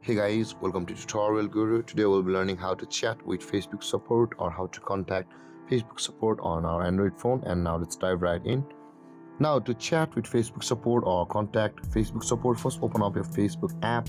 Hey guys, welcome to Tutorial Guru. Today we'll be learning how to chat with Facebook support or how to contact Facebook support on our Android phone. And now let's dive right in. Now to chat with Facebook support or contact Facebook support, first open up your Facebook app.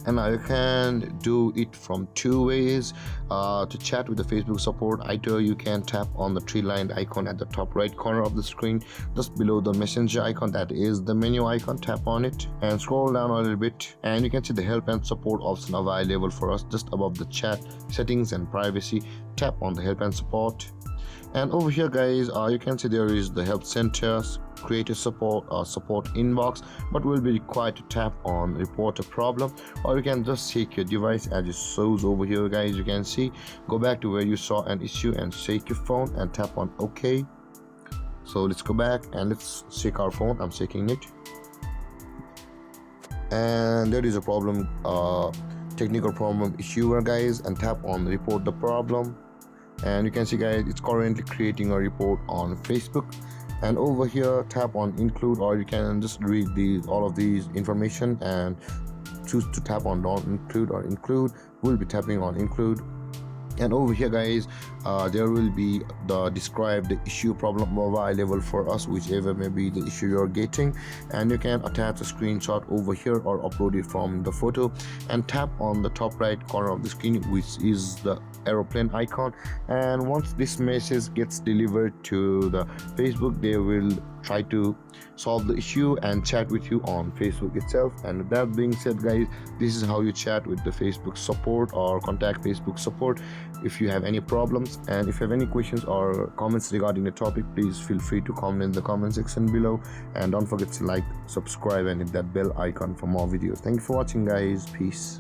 And now you can do it from two ways. To chat with the Facebook support, either you can tap on the three-lined icon at the top right corner of the screen, just below the messenger icon, that is the menu icon. Tap on it and scroll down a little bit, and you can see the help and support option available for us just above the chat settings and privacy. Tap on the help and support, and over here guys, you can see there is the help centers, creator support or support inbox, but we'll be required to tap on report a problem, or you can just take your device as it shows over here guys. You can see, go back to where you saw an issue and shake your phone and tap on OK. So let's go back and let's shake our phone. I'm shaking it, and there is a problem, technical problem issue guys, and tap on report the problem. And you can see guys, it's currently creating a report on Facebook. And over here tap on include, or you can just read all of these information and choose to tap on don't include or include. We'll be tapping on include, and over here guys, there will be the describe the issue problem available for us, whichever may be the issue you're getting, and you can attach a screenshot over here or upload it from the photo, and tap on the top right corner of the screen, which is the aeroplane icon. And once this message gets delivered to the Facebook, they will try to solve the issue and chat with you on Facebook itself. And with that being said guys, this is how you chat with the Facebook support or contact Facebook support. If you have any problems and if you have any questions or comments regarding the topic, please feel free to comment in the comment section below, and don't forget to like, subscribe and hit that bell icon for more videos. Thank you for watching guys. Peace.